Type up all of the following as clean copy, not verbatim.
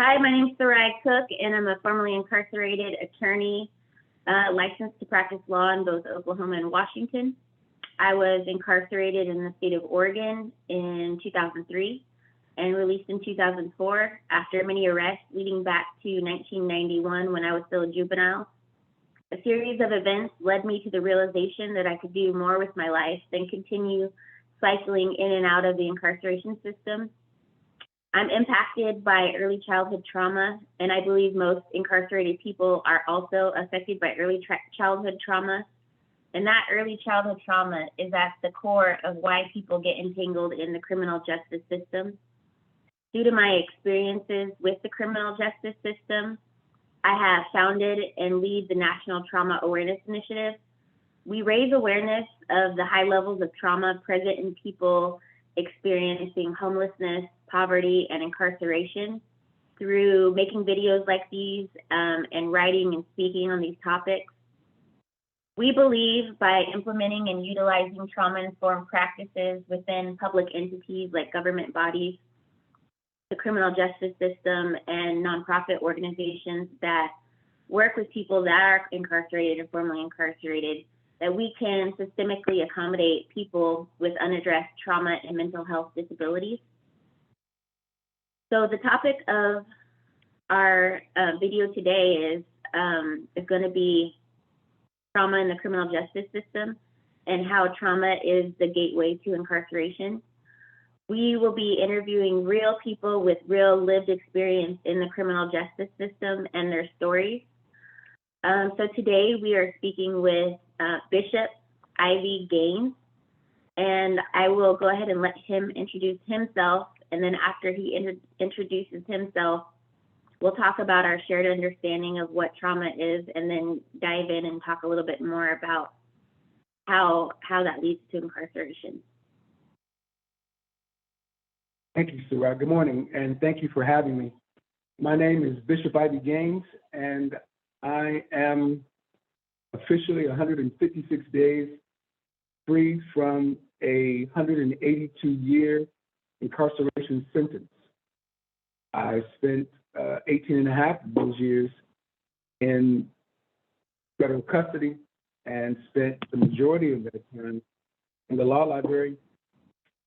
Hi, my name is Sarai Cook, and I'm a formerly incarcerated attorney licensed to practice law in both Oklahoma and Washington. I was incarcerated in the state of Oregon in 2003 and released in 2004 after many arrests leading back to 1991 when I was still a juvenile. A series of events led me to the realization that I could do more with my life than continue cycling in and out of the incarceration system. I'm impacted by early childhood trauma, and I believe most incarcerated people are also affected by early childhood trauma. And that early childhood trauma is at the core of why people get entangled in the criminal justice system. Due to my experiences with the criminal justice system, I have founded and lead the National Trauma Awareness Initiative. We raise awareness of the high levels of trauma present in people experiencing homelessness, poverty, and incarceration through making videos like these and writing and speaking on these topics. We believe by implementing and utilizing trauma-informed practices within public entities like government bodies, the criminal justice system, and nonprofit organizations that work with people that are incarcerated and formerly incarcerated, that we can systemically accommodate people with unaddressed trauma and mental health disabilities. So the topic of our video today is going to be trauma in the criminal justice system and how trauma is the gateway to incarceration. We will be interviewing real people with real lived experience in the criminal justice system and their stories. So today we are speaking with Bishop Ivey Gaines, and I will go ahead and let him introduce himself, and then after he introduces himself, we'll talk about our shared understanding of what trauma is, and then dive in and talk a little bit more about how that leads to incarceration. Thank you, Sarah. Good morning, and thank you for having me. My name is Bishop Ivey Gaines, and I am officially 156 days free from a 182-year incarceration sentence. I spent 18 and a half of those years in federal custody and spent the majority of that time in the law library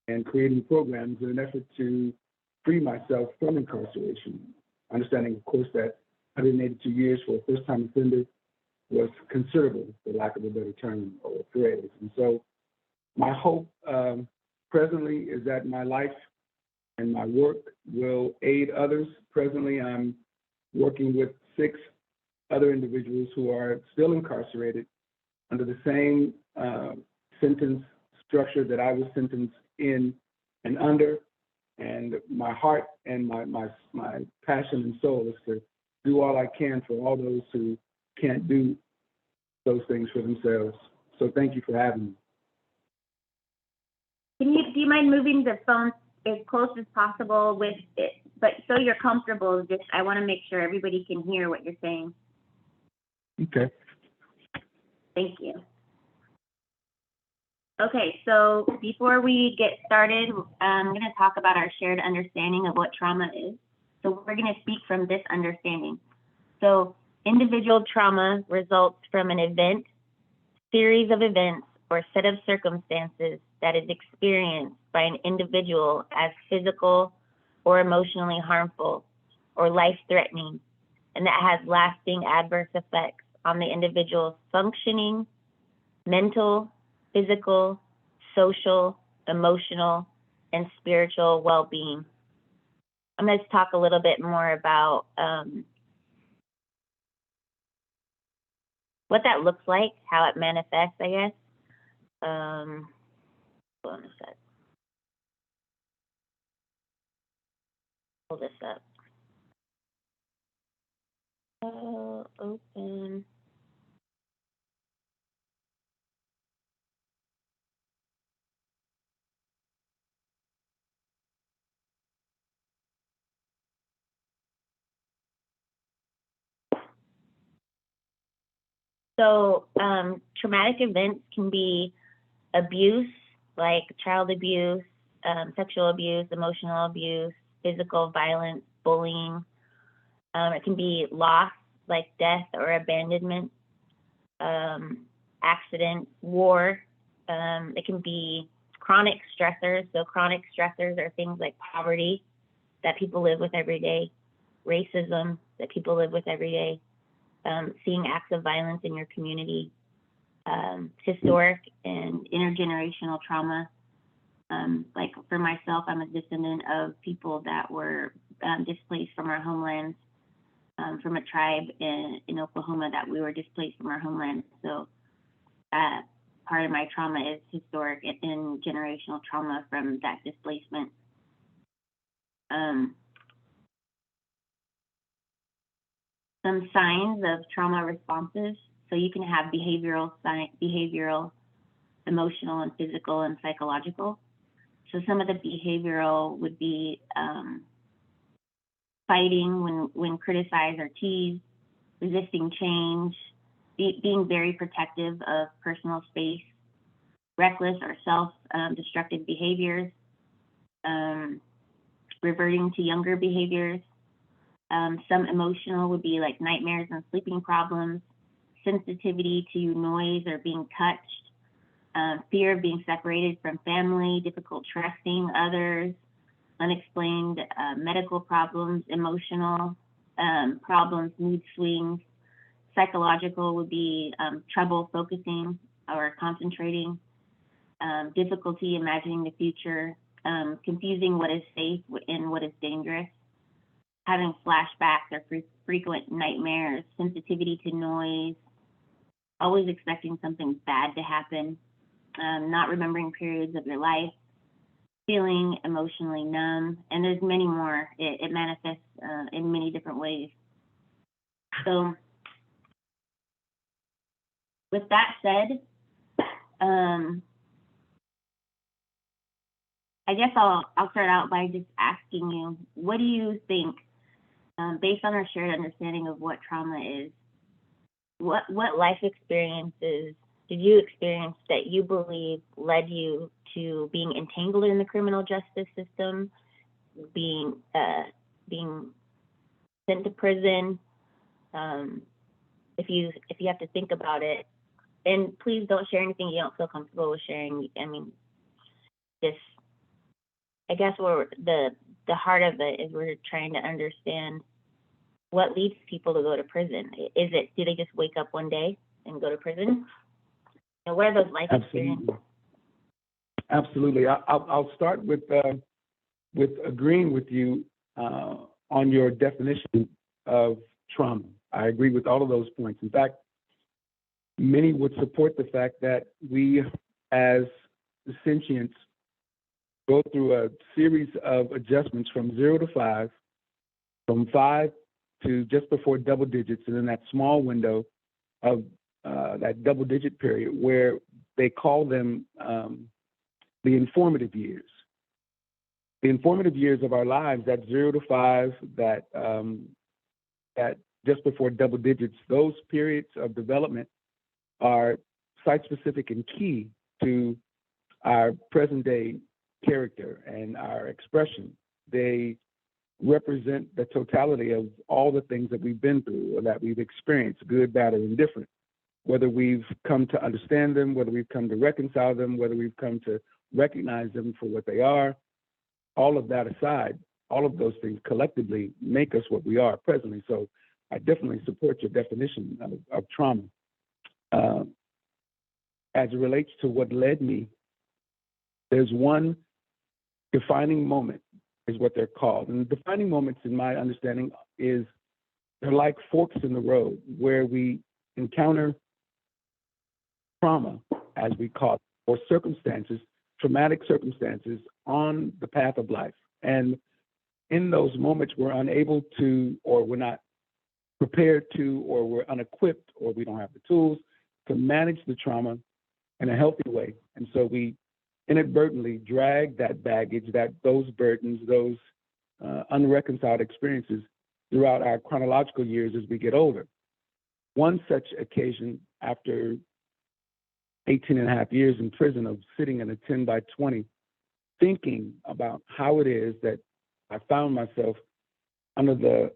and creating programs in an effort to free myself from incarceration, understanding, of course, that 182 years for a first-time offender was considerable, for lack of a better term, or phrase. And so my hope presently is that my life and my work will aid others. Presently, I'm working with 6 other individuals who are still incarcerated under the same sentence structure that I was sentenced in and under. And my heart and my passion and soul is to do all I can for all those who can't do those things for themselves. So thank you for having me. Do you mind moving the phone as close as possible with it, but so you're comfortable? Just I want to make sure everybody can hear what you're saying. Okay. Thank you. Okay, so before we get started, I'm going to talk about our shared understanding of what trauma is. So we're going to speak from this understanding. So individual trauma results from an event, series of events, or set of circumstances that is experienced by an individual as physical or emotionally harmful or life-threatening, and that has lasting adverse effects on the individual's functioning, mental, physical, social, emotional, and spiritual well-being. I'm going to talk a little bit more about what that looks like, how it manifests, I guess. Hold on a sec. Pull this up. Open. So traumatic events can be abuse, like child abuse, sexual abuse, emotional abuse, physical violence, bullying, It can be loss, like death or abandonment, accidents, war. It can be chronic stressors. So chronic stressors are things like poverty that people live with every day, racism that people live with every day, seeing acts of violence in your community, historic and intergenerational trauma. Like for myself, I'm a descendant of people that were displaced from our homelands, from a tribe in Oklahoma that we were displaced from our homeland. So part of my trauma is historic and generational trauma from that displacement. Some signs of trauma responses. So you can have behavioral, emotional, and physical and psychological. So some of the behavioral would be fighting when criticized or teased, resisting change, being very protective of personal space, reckless or self-destructive behaviors, reverting to younger behaviors. Some emotional would be like nightmares and sleeping problems, sensitivity to noise or being touched, fear of being separated from family, difficult trusting others, unexplained medical problems, emotional problems, mood swings. Psychological would be trouble focusing or concentrating, difficulty imagining the future, confusing what is safe and what is dangerous, having flashbacks or frequent nightmares, sensitivity to noise, always expecting something bad to happen, not remembering periods of your life, feeling emotionally numb, and there's many more. It manifests in many different ways. So with that said, I guess I'll start out by just asking you, what do you think, based on our shared understanding of what trauma is, what life experiences did you experience that you believe led you to being entangled in the criminal justice system, being sent to prison? If you have to think about it, and please don't share anything you don't feel comfortable with sharing. I mean, just I guess the heart of it is we're trying to understand what leads people to go to prison. Do they just wake up one day and go to prison? And what are those life experiences? Absolutely. I'll start with agreeing with you on your definition of trauma. I agree with all of those points. In fact, many would support the fact that we, as sentients, go through a series of adjustments from 0 to 5, from 5 to just before double digits, and in that small window of that double digit period where they call them the informative years. The informative years of our lives, that 0 to 5, that just before double digits, those periods of development are site-specific and key to our present-day character and our expression. They represent the totality of all the things that we've been through or that we've experienced, good, bad, or indifferent, whether we've come to understand them, whether we've come to reconcile them, whether we've come to recognize them for what they are. All of that aside, all of those things collectively make us what we are presently. So I definitely support your definition of trauma. As it relates to what led me, there's one defining moment, is what they're called. And the defining moments, in my understanding, they're like forks in the road where we encounter trauma, as we call it, or circumstances, traumatic circumstances on the path of life. And in those moments, we're unable to, or we're not prepared to, or we're unequipped, or we don't have the tools to manage the trauma in a healthy way. And so we inadvertently drag that baggage, those burdens, those unreconciled experiences throughout our chronological years as we get older. One such occasion, after 18 and a half years in prison of sitting in a 10 by 20, thinking about how it is that I found myself under the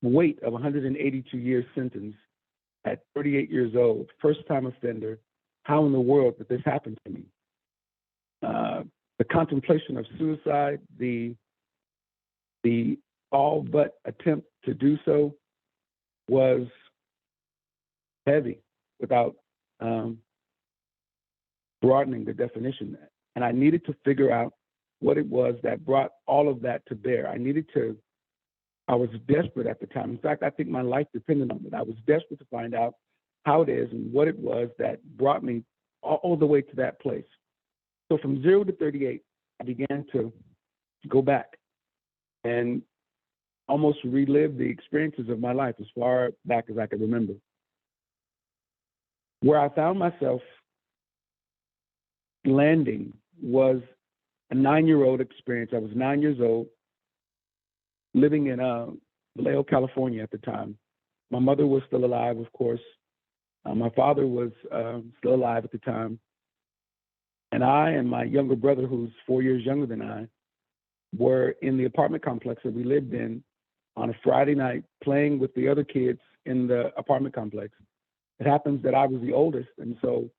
weight of 182 years sentence at 38 years old, first-time offender. How in the world did this happen to me? The contemplation of suicide, the all but attempt to do so was heavy without broadening the definition. And I needed to figure out what it was that brought all of that to bear. I was desperate at the time. In fact, I think my life depended on it. I was desperate to find out how it is and what it was that brought me all the way to that place. So from 0 to 38, I began to go back and almost relive the experiences of my life as far back as I could remember. Where I found myself landing was a 9-year-old experience. I was 9 years old, living in Vallejo, California at the time. My mother was still alive, of course. My father was still alive at the time. And I and my younger brother, who's 4 years younger than I, were in the apartment complex that we lived in on a Friday night playing with the other kids in the apartment complex. It happens that I was the oldest. And so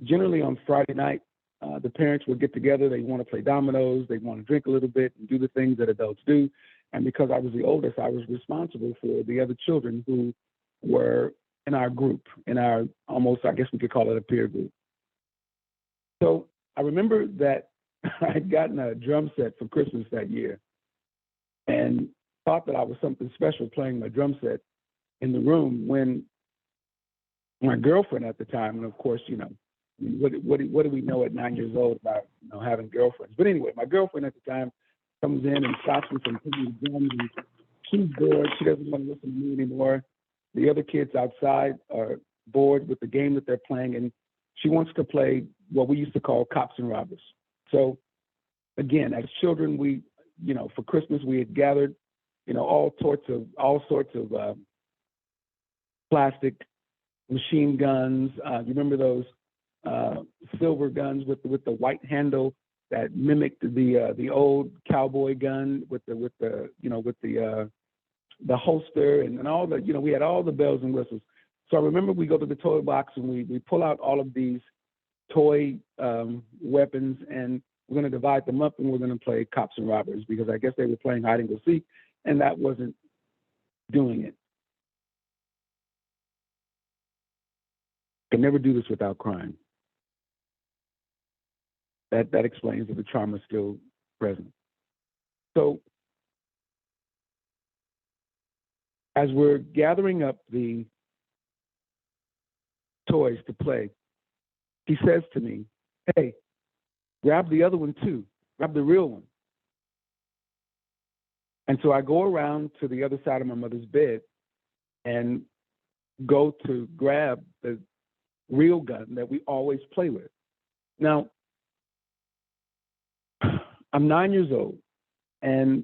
generally on Friday night, the parents would get together. They want to play dominoes. They want to drink a little bit and do the things that adults do. And because I was the oldest, I was responsible for the other children who were in our group, in our almost, I guess we could call it a peer group. So I remember that I had gotten a drum set for Christmas that year and thought that I was something special playing my drum set in the room when my girlfriend at the time, and of course, what do we know at 9 years old about having girlfriends? But anyway, my girlfriend at the time comes in and stops me from playing the drums, and she's bored. She doesn't want to listen to me anymore. The other kids outside are bored with the game that they're playing, and she wants to play what we used to call cops and robbers. So again, as children, we, for Christmas, we had gathered, all sorts of plastic machine guns. You remember those silver guns with the white handle that mimicked the old cowboy gun with the holster and all the, we had all the bells and whistles. So I remember we go to the toy box and we pull out all of these toy weapons, and we're going to divide them up and we're going to play cops and robbers, because I guess they were playing hide and go seek, and that wasn't doing it. Can never do this without crying. That explains that the trauma is still present. So as we're gathering up the toys to play, he says to me, "Hey, grab the other one too. Grab the real one." And so I go around to the other side of my mother's bed and go to grab the real gun that we always play with. Now, I'm 9 years old, and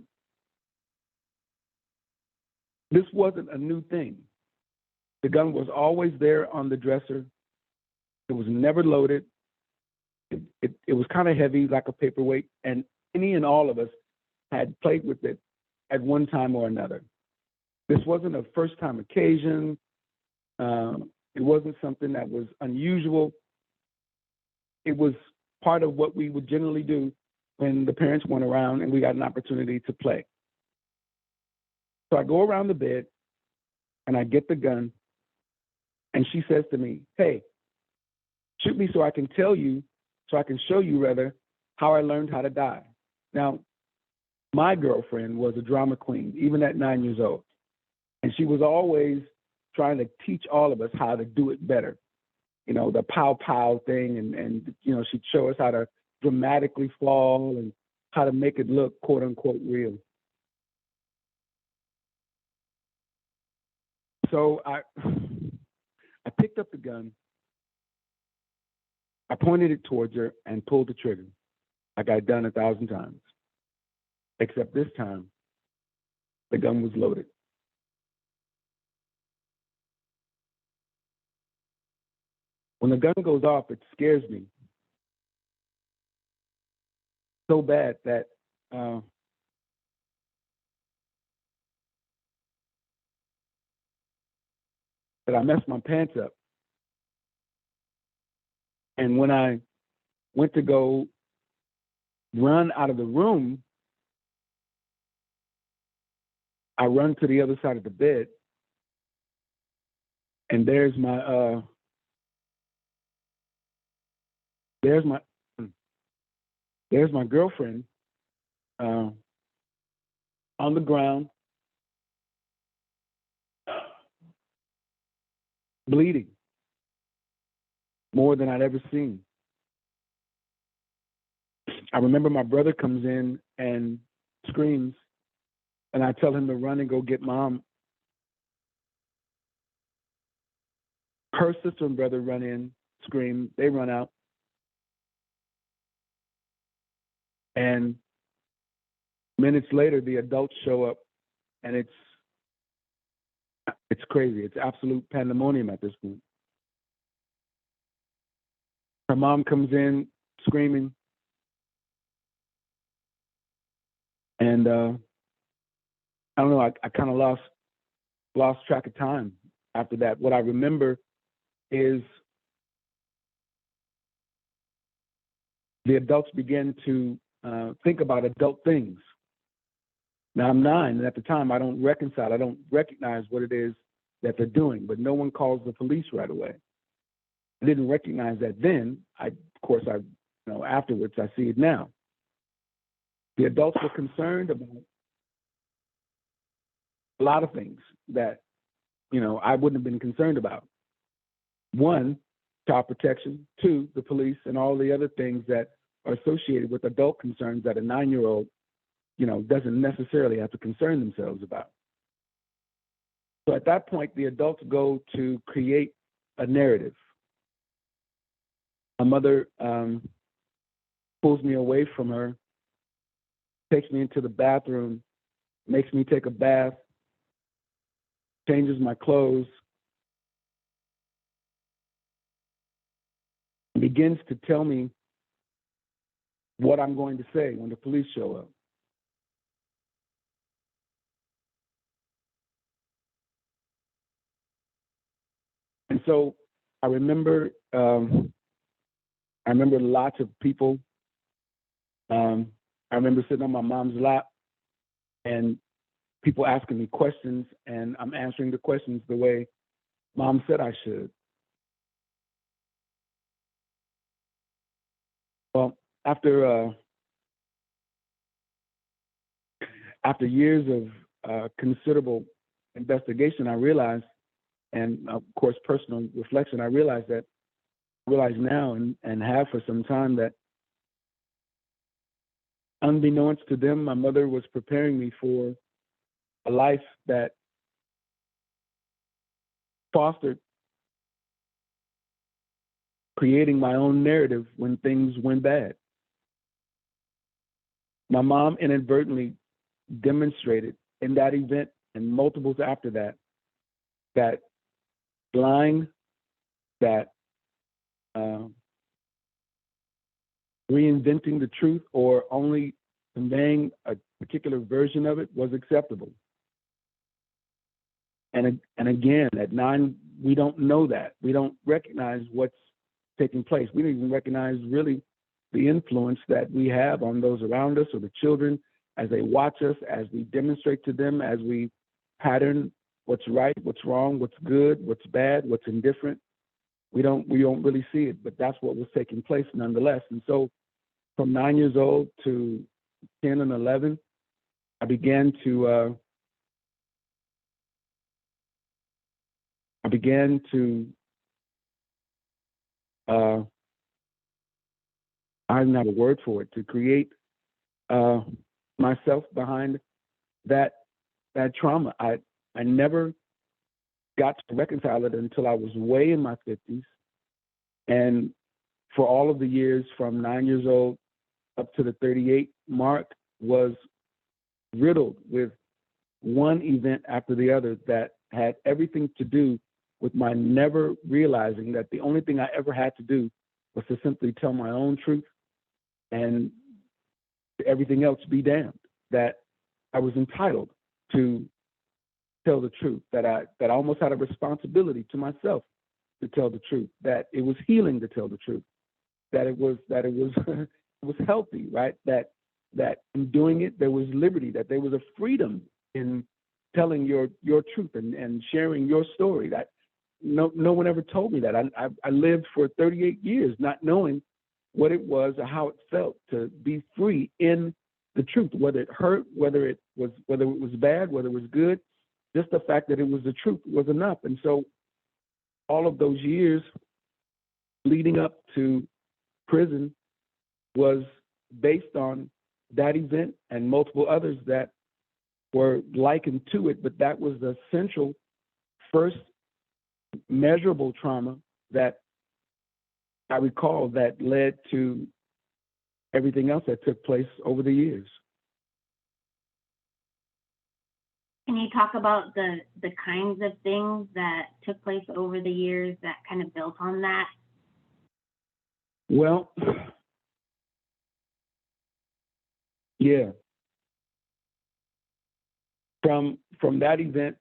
this wasn't a new thing. The gun was always there on the dresser. It was never loaded. It was kind of heavy, like a paperweight, and any and all of us had played with it at one time or another. This wasn't a first-time occasion. It wasn't something that was unusual. It was part of what we would generally do when the parents weren't around and we got an opportunity to play. So I go around the bed and I get the gun, and she says to me, "Hey, shoot me so I can show you rather, how I learned how to die." Now, my girlfriend was a drama queen, even at 9 years old. And she was always trying to teach all of us how to do it better. The pow thing, and she'd show us how to dramatically fall and how to make it look quote unquote real. So I picked up the gun, I pointed it towards her and pulled the trigger like I'd done 1,000 times. Except this time, the gun was loaded. When the gun goes off, it scares me so bad that that I messed my pants up. And when I went to go run out of the room, I run to the other side of the bed, and there's my girlfriend on the ground, bleeding more than I'd ever seen. I remember my brother comes in and screams, and I tell him to run and go get mom. Her sister and brother run in, scream, they run out. And minutes later, the adults show up, and it's crazy. It's absolute pandemonium at this point. Her mom comes in screaming, and I don't know. I kind of lost track of time after that. What I remember is the adults began to think about adult things. Now I'm 9, and at the time I don't recognize what it is that they're doing, but no one calls the police right away. I didn't recognize that then. Afterwards I see it now. The adults were concerned about a lot of things that, I wouldn't have been concerned about. 1, child protection. 2, the police and all the other things that are associated with adult concerns that a 9-year-old, doesn't necessarily have to concern themselves about. So at that point, the adults go to create a narrative. My mother pulls me away from her, takes me into the bathroom, makes me take a bath, changes my clothes, and begins to tell me what I'm going to say when the police show up. And so I remember lots of people. I remember sitting on my mom's lap and people asking me questions, and I'm answering the questions the way Mom said I should. Well, after years of considerable investigation, I realized, and of course personal reflection, I realize now and have for some time that unbeknownst to them, my mother was preparing me for a life that fostered creating my own narrative when things went bad. My mom inadvertently demonstrated in that event and multiples after that lying, that reinventing the truth or only conveying a particular version of it was acceptable. And again, at 9, we don't know that. We don't recognize what's taking place. We don't even recognize really the influence that we have on those around us or the children as they watch us, as we demonstrate to them, as we pattern what's right, what's wrong, what's good, what's bad, what's indifferent. We don't really see it, but that's what was taking place nonetheless. And so from 9 years old to 10 and 11, I began to I don't have a word for it, to create myself behind that trauma. I never got to reconcile it until I was way in my 50s. And for all of the years from 9 years old up to the 38 mark was riddled with one event after the other that had everything to do with my never realizing that the only thing I ever had to do was to simply tell my own truth and everything else be damned, that I was entitled to tell the truth, that I almost had a responsibility to myself to tell the truth, that it was healing to tell the truth, that it was it was healthy, right? That in doing it there was liberty, that there was a freedom in telling your truth and sharing your story. That no one ever told me that. I lived for 38 years not knowing what it was or how it felt to be free in the truth, whether it hurt, whether it was bad, whether it was good. Just the fact that it was the truth was enough. And so all of those years leading up to prison was based on that event and multiple others that were likened to it, but that was the central first measurable trauma that I recall that led to everything else that took place over the years. Can you talk about the kinds of things that took place over the years that kind of built on that? Well, yeah. From that event,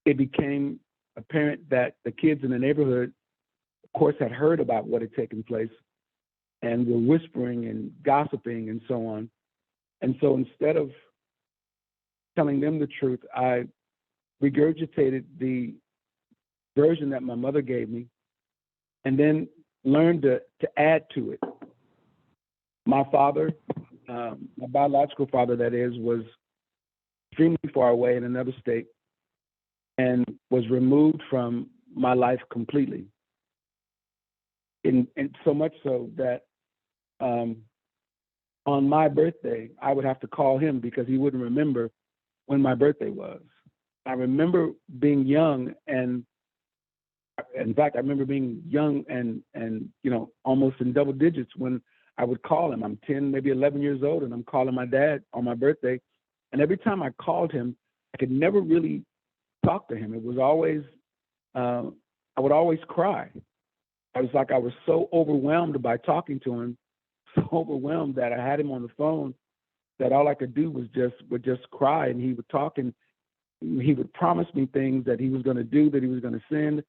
it became apparent that the kids in the neighborhood, of course, had heard about what had taken place and were whispering and gossiping and so on. And so instead of telling them the truth, I regurgitated the version that my mother gave me and then learned to add to it. My father, my biological father, that is, was extremely far away in another state and was removed from my life completely. And so much so that on my birthday, I would have to call him because he wouldn't remember when my birthday was. I remember being young, and in fact, I remember being young and almost in double digits when I would call him. I'm 10, maybe 11 years old, and I'm calling my dad on my birthday. And every time I called him, I could never really talk to him. It was always, I would always cry. I was like, I was so overwhelmed by talking to him, so overwhelmed that I had him on the phone that all I could do was just cry. And he would talk, and he would promise me things that he was going to do, that he was going to send.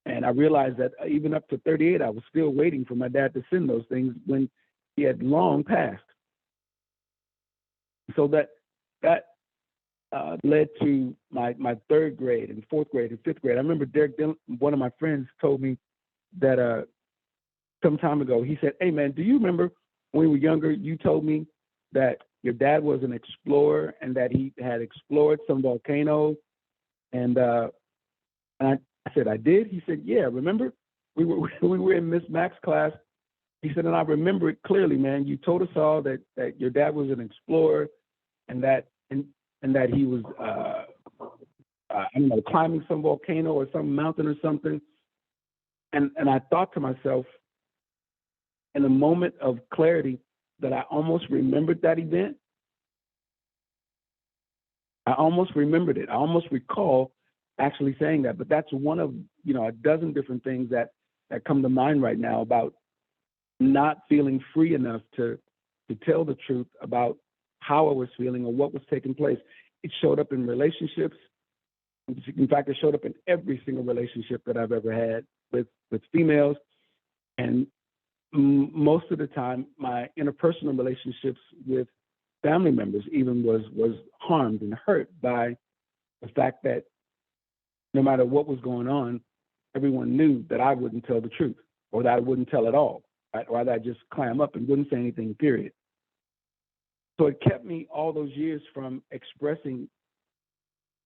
And I realized that even up to 38, I was still waiting for my dad to send those things when he had long passed. So that led to my third grade and fourth grade and fifth grade. I remember Derek Dillon, one of my friends, told me that some time ago, he said, "Hey man, do you remember when we were younger, you told me that your dad was an explorer and that he had explored some volcanoes?" And I said, "I did?" He said, "Yeah, remember? We were in Miss Mack's class." He said, "And I remember it clearly, man. You told us all that your dad was an explorer and that he was I don't know, climbing some volcano or some mountain or something." And I thought to myself, in a moment of clarity, that I almost remembered that event. I almost remembered it. I almost recall actually saying that. But that's one of a dozen different things that come to mind right now about not feeling free enough to tell the truth about how I was feeling or what was taking place. It showed up in relationships. In fact, it showed up in every single relationship that I've ever had with females. And most of the time, my interpersonal relationships with family members even was harmed and hurt by the fact that no matter what was going on, everyone knew that I wouldn't tell the truth, or that I wouldn't tell at all, right? Or that I'd just clam up and wouldn't say anything, period. So it kept me all those years from expressing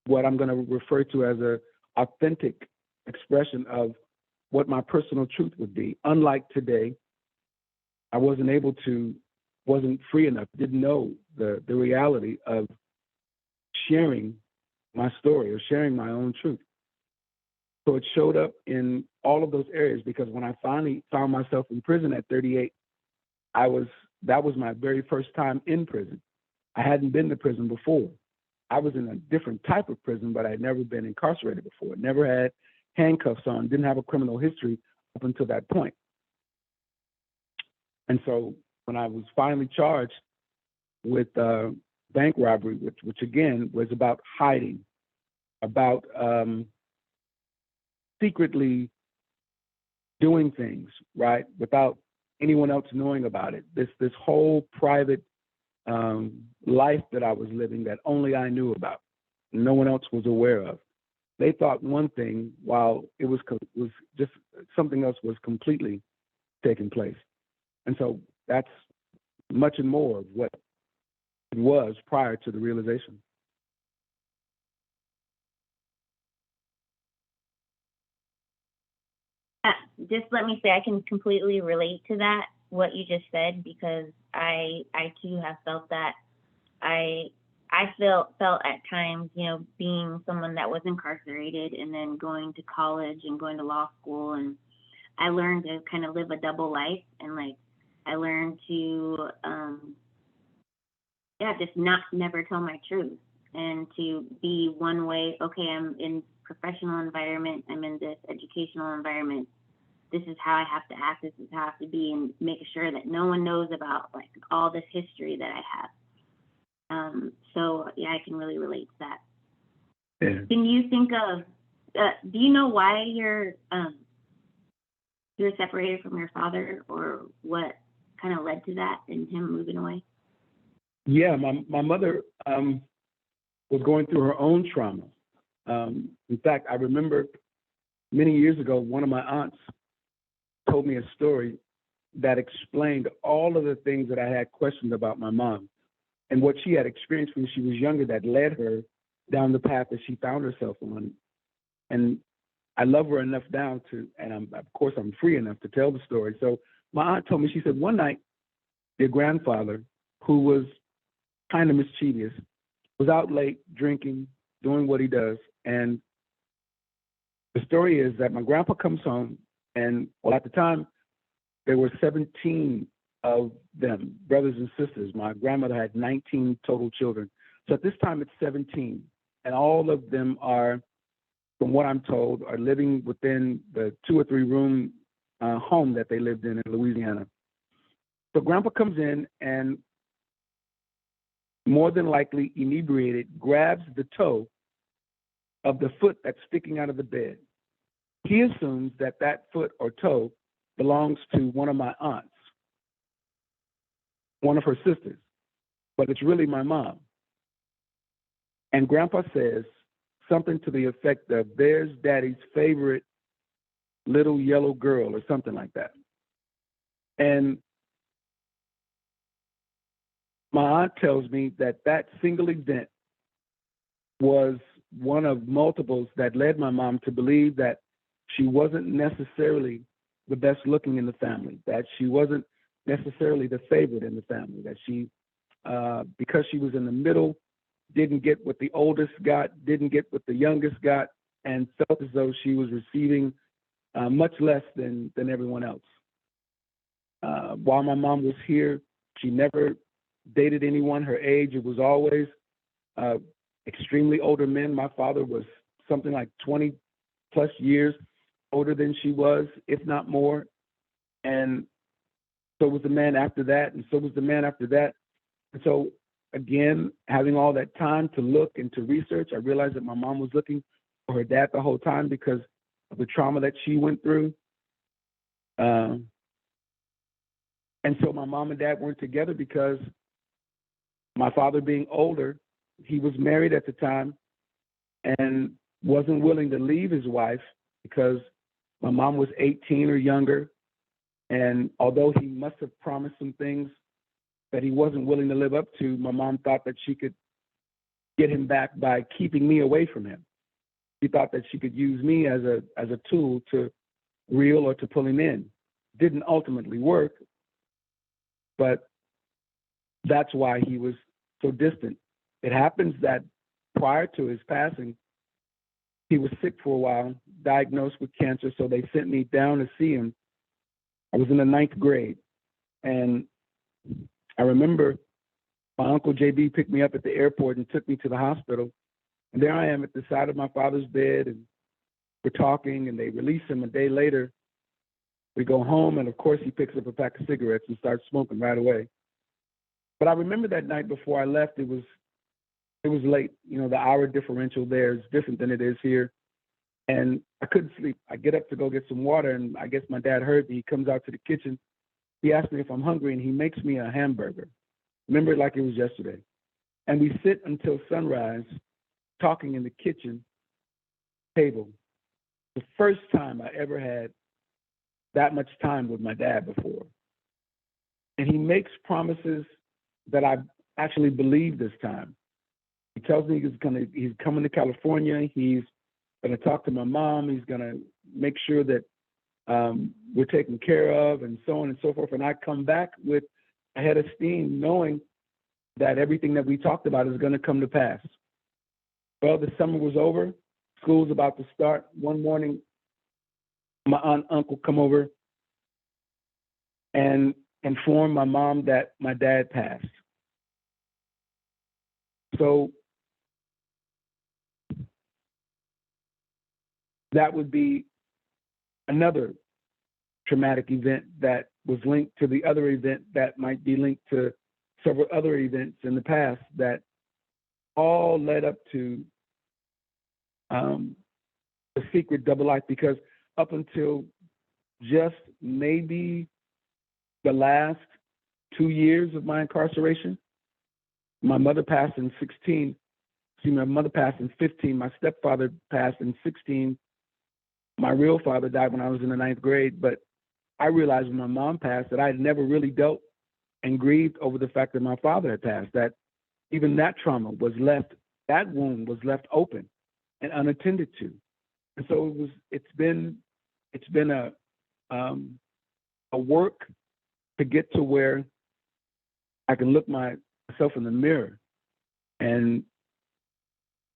what I'm going to refer to as a authentic expression of what my personal truth would be. Unlike today, I wasn't free enough, didn't know the reality of sharing my story or sharing my own truth. So it showed up in all of those areas, because when I finally found myself in prison at 38, that was my very first time in prison. I hadn't been to prison before. I was in a different type of prison, but I'd never been incarcerated before. Never had handcuffs on, didn't have a criminal history up until that point. And so when I was finally charged with bank robbery, which again was about hiding, about secretly doing things, right, without anyone else knowing about it. This whole private life that I was living that only I knew about, no one else was aware of. They thought one thing while it was just something else was completely taking place. And so that's much and more of what it was prior to the realization. Just let me say, I can completely relate to that, what you just said, because I too have felt that. I felt at times, you know, being someone that was incarcerated and then going to college and going to law school, and I learned to kind of live a double life, and like I learned to just never tell my truth, and to be one way. Okay, I'm in professional environment, I'm in this educational environment. This is how I have to act. This is how I have to be, and make sure that no one knows about like all this history that I have. So yeah, I can really relate to that. Yeah. Can you think of? Do you know why you're separated from your father, or what kind of led to that and him moving away? Yeah, my mother was going through her own trauma. In fact, I remember many years ago, one of my aunts told me a story that explained all of the things that I had questioned about my mom and what she had experienced when she was younger that led her down the path that she found herself on. And I love her enough now and of course I'm free enough to tell the story. So my aunt told me, she said, one night, your grandfather, who was kind of mischievous, was out late drinking, doing what he does. And the story is that my grandpa comes home, and well, at the time, there were 17 of them, brothers and sisters. My grandmother had 19 total children. So at this time, it's 17. And all of them are, from what I'm told, are living within the 2 or 3 room home that they lived in Louisiana. So grandpa comes in and more than likely inebriated, grabs the toe of the foot that's sticking out of the bed. He assumes that that foot or toe belongs to one of my aunts, one of her sisters, but it's really my mom. And grandpa says something to the effect of, there's daddy's favorite little yellow girl, or something like that. And my aunt tells me that that single event was one of multiples that led my mom to believe that she wasn't necessarily the best looking in the family, that she wasn't necessarily the favorite in the family, that she, because she was in the middle, didn't get what the oldest got, didn't get what the youngest got, and felt as though she was receiving much less than everyone else. While my mom was here, she never dated anyone her age. It was always extremely older men. My father was something like 20 plus years older than she was, if not more. And so was the man after that, and so was the man after that. And so, again, having all that time to look and to research, I realized that my mom was looking for her dad the whole time because of the trauma that she went through. And so my mom and dad weren't together because my father, being older, he was married at the time and wasn't willing to leave his wife because my mom was 18 or younger. And although he must have promised some things that he wasn't willing to live up to, my mom thought that she could get him back by keeping me away from him. She thought that she could use me as a tool to reel or to pull him in. Didn't ultimately work, but that's why he was so distant. It happens that prior to his passing, he was sick for a while, diagnosed with cancer, so they sent me down to see him. I was in the 9th grade, and I remember my uncle JB picked me up at the airport and took me to the hospital, and there I am at the side of my father's bed, and we're talking, and they release him. A day later, we go home, and of course he picks up a pack of cigarettes and starts smoking right away. But I remember that night before I left, it was It was late. The hour differential there is different than it is here. And I couldn't sleep. I get up to go get some water, and I guess my dad heard me. He comes out to the kitchen. He asked me if I'm hungry, and he makes me a hamburger. Remember it like it was yesterday. And we sit until sunrise talking in the kitchen table. The first time I ever had that much time with my dad before. And he makes promises that I actually believe this time. He tells me he's coming to California. He's going to talk to my mom. He's going to make sure that we're taken care of, and so on and so forth. And I come back with a head of steam, knowing that everything that we talked about is going to come to pass. Well, the summer was over. School's about to start. One morning, my aunt and uncle come over and inform my mom that my dad passed. So that would be another traumatic event that was linked to the other event that might be linked to several other events in the past that all led up to the secret double life, because up until just maybe the last 2 years of my incarceration, my mother passed in 16. My mother passed in 15. My stepfather passed in 16. My real father died when I was in the 9th grade. But I realized when my mom passed that I had never really dealt and grieved over the fact that my father had passed, that even that trauma was left, that wound was left open and unattended to. And so it's been a work to get to where I can look myself in the mirror and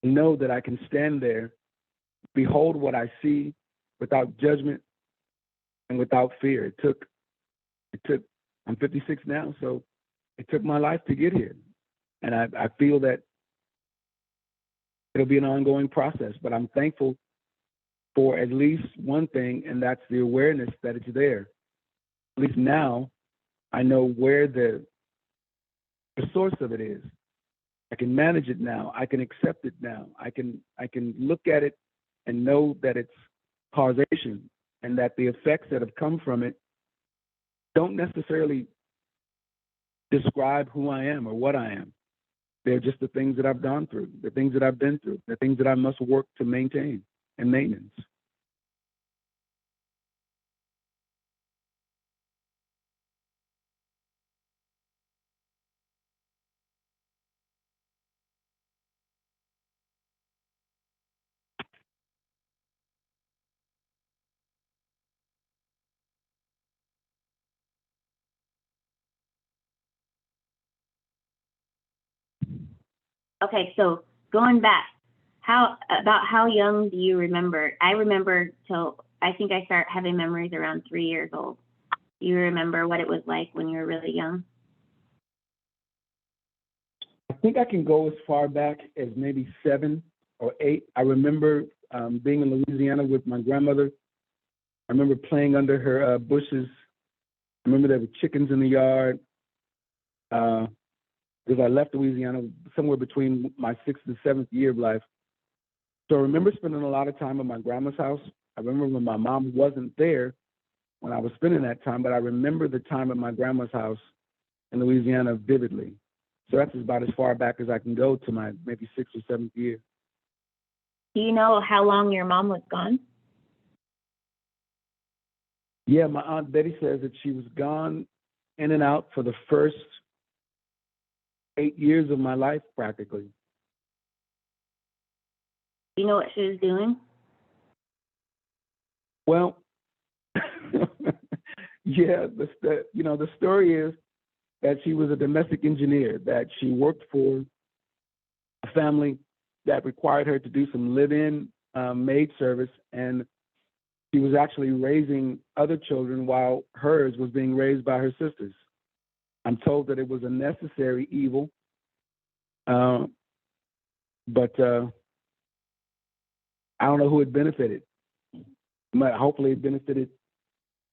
know that I can stand there, behold what I see without judgment and without fear. It took, I'm 56 now, so it took my life to get here. And I feel that it'll be an ongoing process, but I'm thankful for at least one thing, and that's the awareness that it's there. At least now I know where the source of it is. I can manage it now. I can accept it now. I can look at it and know that it's causation, and that the effects that have come from it don't necessarily describe who I am or what I am. They're just the things that I've gone through, the things that I've been through, the things that I must work to maintain and maintenance. Okay, so going back, how young do you remember? I remember till I think I start having memories around 3 years old. Do you remember what it was like when you were really young? I think I can go as far back as maybe 7 or 8. I remember being in Louisiana with my grandmother. I remember playing under her bushes. I remember there were chickens in the yard. Because I left Louisiana somewhere between my 6th and 7th year of life. So I remember spending a lot of time at my grandma's house. I remember when my mom wasn't there when I was spending that time, but I remember the time at my grandma's house in Louisiana vividly. So that's about as far back as I can go to my maybe 6th or 7th year. Do you know how long your mom was gone? Yeah, my Aunt Betty says that she was gone in and out for the first 8 years of my life, practically. Do you know what she was doing? Well, yeah, the story is that she was a domestic engineer, that she worked for a family that required her to do some live-in maid service, and she was actually raising other children while hers was being raised by her sisters. I'm told that it was a necessary evil, but I don't know who it benefited. But hopefully it benefited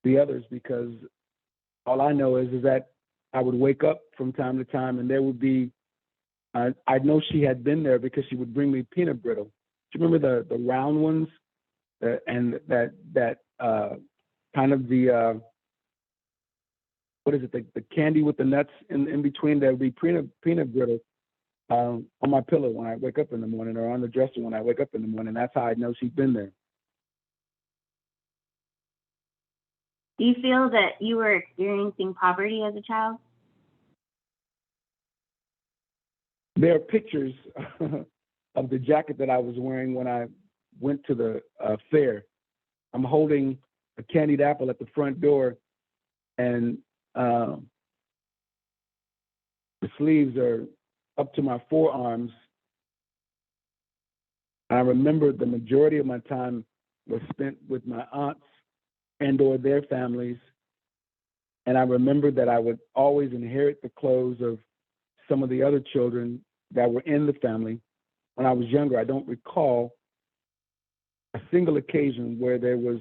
the others, because all I know is that I would wake up from time to time and there would be I know she had been there because she would bring me peanut brittle. Do you remember the round ones? And that kind of the what is it? The candy with the nuts in between. There would be peanut brittle on my pillow when I wake up in the morning, or on the dresser when I wake up in the morning. That's how I know she's been there. Do you feel that you were experiencing poverty as a child? There are pictures of the jacket that I was wearing when I went to the fair. I'm holding a candied apple at the front door, and the sleeves are up to my forearms. I remember the majority of my time was spent with my aunts and or their families. And I remember that I would always inherit the clothes of some of the other children that were in the family. When I was younger, I don't recall a single occasion where there was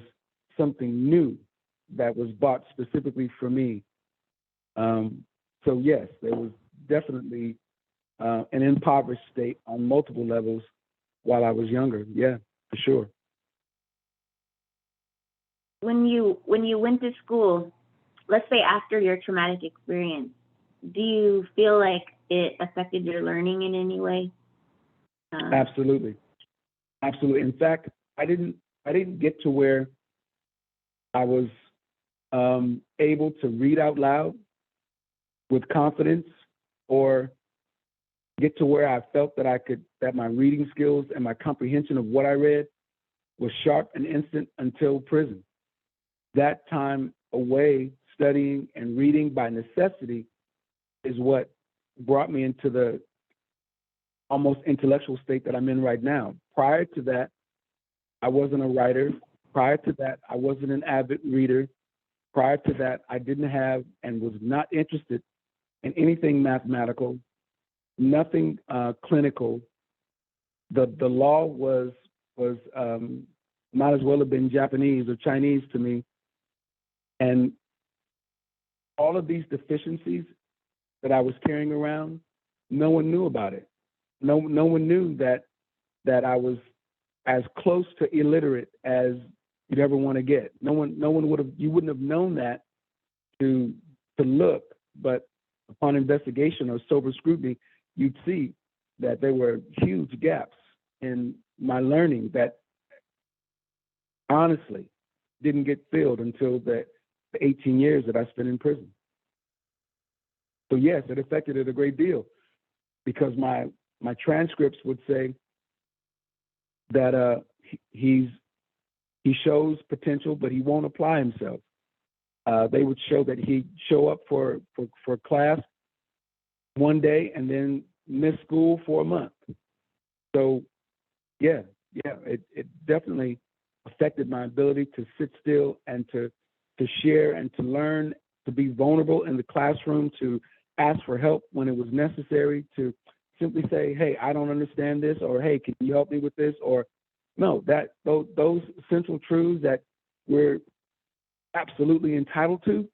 something new that was bought specifically for me. So yes, there was definitely an impoverished state on multiple levels while I was younger. Yeah, for sure. When you went to school, let's say after your traumatic experience, do you feel like it affected your learning in any way? Absolutely. In fact, I didn't get to where I was able to read out loud with confidence, or get to where I felt that my reading skills and my comprehension of what I read was sharp and instant until prison. That time away studying and reading by necessity is what brought me into the almost intellectual state that I'm in right now. Prior to that, I wasn't a writer. Prior to that, I wasn't an avid reader. Prior to that, I didn't have and was not interested in anything mathematical, nothing clinical. The law was might as well have been Japanese or Chinese to me. And all of these deficiencies that I was carrying around, no one knew about it. No one knew that I was as close to illiterate as you'd ever want to get. You wouldn't have known that to look, but upon investigation or sober scrutiny, you'd see that there were huge gaps in my learning that honestly didn't get filled until the 18 years that I spent in prison. So yes, it affected it a great deal, because my transcripts would say that he shows potential, but he won't apply himself. They would show that he'd show up for class one day and then miss school for a month. So yeah, it definitely affected my ability to sit still and to share and to learn, to be vulnerable in the classroom, to ask for help when it was necessary, to simply say, hey, I don't understand this, or hey, can you help me with this? Or no, those central truths that we're absolutely entitled to,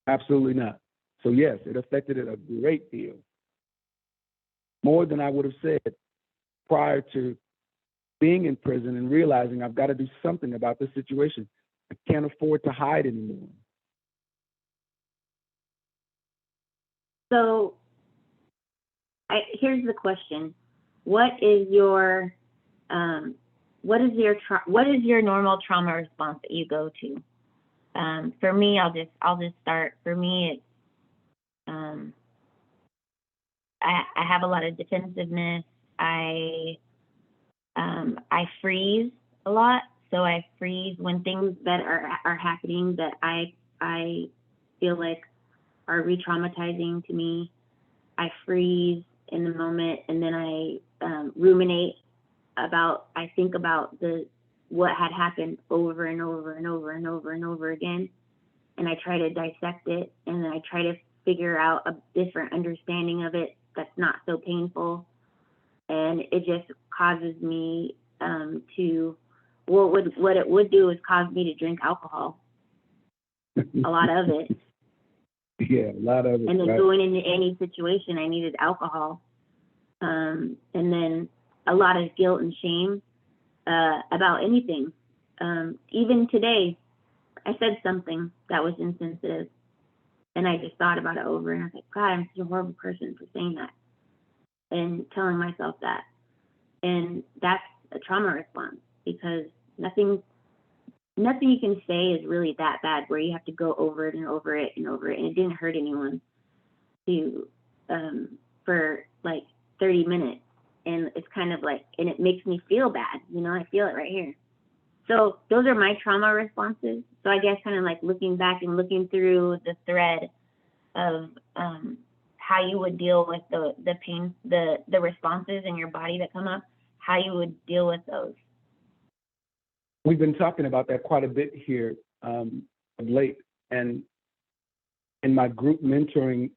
absolutely not. So yes, it affected it a great deal, more than I would have said prior to being in prison and realizing I've got to do something about this situation. I can't afford to hide anymore. So here's the question: what is your normal trauma response that you go to? For me, I'll just start. For me, it's I have a lot of defensiveness. I freeze a lot, so I freeze when things that are happening that I feel like are re-traumatizing to me. I freeze in the moment, and then I ruminate about. I think about what had happened over and over and over and over and over again, and I try to dissect it, and then I try to figure out a different understanding of it that's not so painful. And it just causes me what it would do is cause me to drink alcohol, a lot of it. Yeah, a lot of it. And then right. going into any situation, I needed alcohol. and then a lot of guilt and shame about anything. Even today, I said something that was insensitive, and I just thought about it over, and I was like, God, I'm such a horrible person for saying that and telling myself that. And that's a trauma response, because nothing you can say is really that bad where you have to go over it and over it and over it. And it didn't hurt anyone for like 30 minutes. And it's kind of like, and it makes me feel bad. I feel it right here. So those are my trauma responses. So I guess kind of like looking back and looking through the thread of how you would deal with the pain, the responses in your body that come up, how you would deal with those. We've been talking about that quite a bit here of late. And in my group mentoring,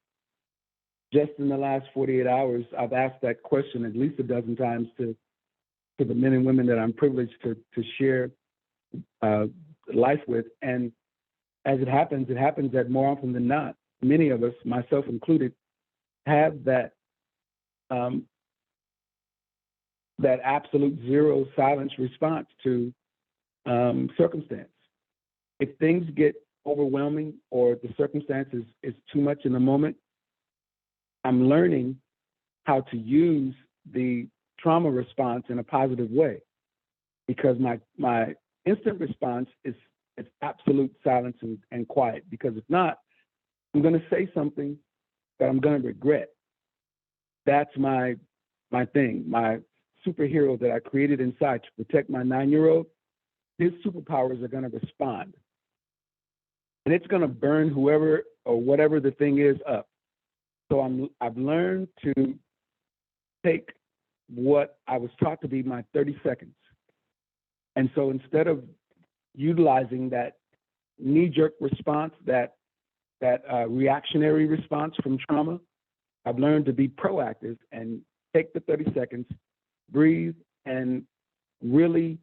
just in the last 48 hours, I've asked that question at least a dozen times to the men and women that I'm privileged to share life with. And as it happens that more often than not, many of us, myself included, have that absolute zero silence response to circumstance. If things get overwhelming or the circumstance is too much in the moment, I'm learning how to use the trauma response in a positive way, because my instant response is absolute silence and quiet, because if not, I'm going to say something that I'm going to regret. That's my thing, my superhero that I created inside to protect my 9-year-old. His superpowers are going to respond, and it's going to burn whoever or whatever the thing is up. So I've learned to take what I was taught to be my 30 seconds. And so instead of utilizing that knee-jerk response, that reactionary response from trauma, I've learned to be proactive and take the 30 seconds, breathe, and really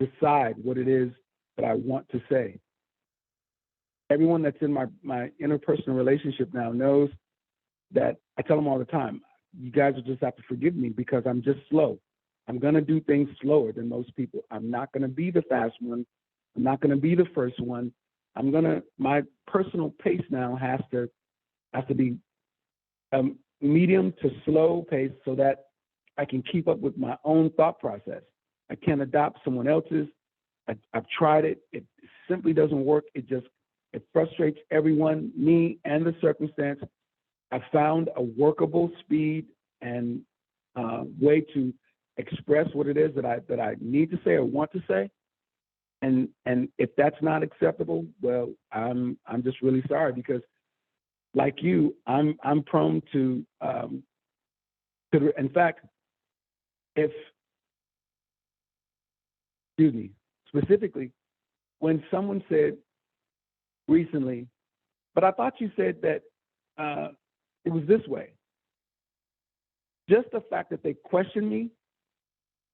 decide what it is that I want to say. Everyone that's in my interpersonal relationship now knows that I tell them all the time, you guys will just have to forgive me because I'm just slow. I'm going to do things slower than most people. I'm not going to be the fast one. I'm not going to be the first one. My personal pace now has to be medium to slow pace so that I can keep up with my own thought process. I can't adopt someone else's. I've tried it. It simply doesn't work. It frustrates everyone, me and the circumstance. I found a workable speed and way to express what it is that I need to say or want to say. And if that's not acceptable, well, I'm just really sorry, because like you, I'm prone to in fact, specifically, when someone said recently, but I thought you said that it was this way. Just the fact that they questioned me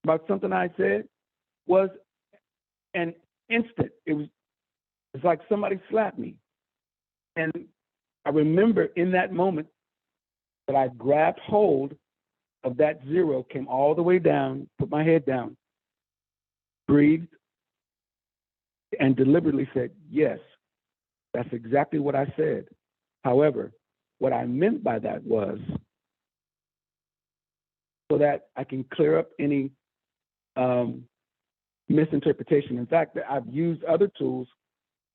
about something I said was an instant. It's like somebody slapped me. And I remember in that moment that I grabbed hold of that zero, came all the way down, put my head down, breathed, and deliberately said, yes, that's exactly what I said. However, what I meant by that was so that I can clear up any misinterpretation. In fact, I've used other tools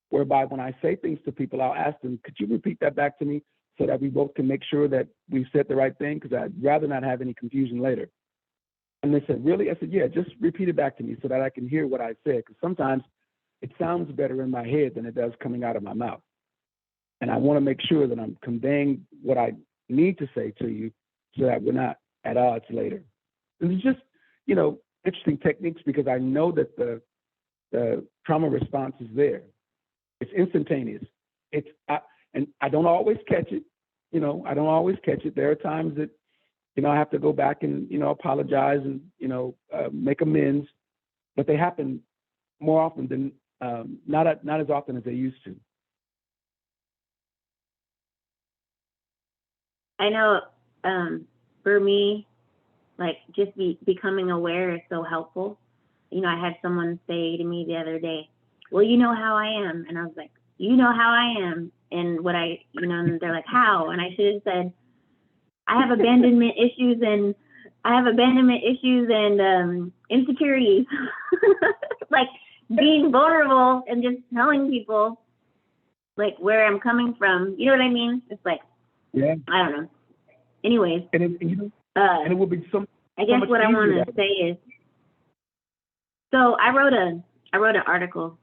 whereby when I say things to people, I'll ask them, could you repeat that back to me so that we both can make sure that we've said the right thing? Because I'd rather not have any confusion later. And they said, really? I said, yeah, just repeat it back to me so that I can hear what I said. Because sometimes it sounds better in my head than it does coming out of my mouth. And I want to make sure that I'm conveying what I need to say to you so that we're not at odds later. And it's just, interesting techniques, because I know that the trauma response is there. It's instantaneous. And I don't always catch it. I don't always catch it. There are times that, I have to go back and, apologize and, make amends, but they happen more often than, not as often as they used to. I know for me, Like, just becoming aware is so helpful. You know, I had someone say to me the other day, well, you know how I am. And I was like, you know how I am. And and they're like, how? And I should have said, I have abandonment issues and insecurities. Like, being vulnerable and just telling people like where I'm coming from. You know what I mean? It's like, Yeah. I don't know. Anyways, And it will be I guess much what I want easier to say is, so I wrote an article,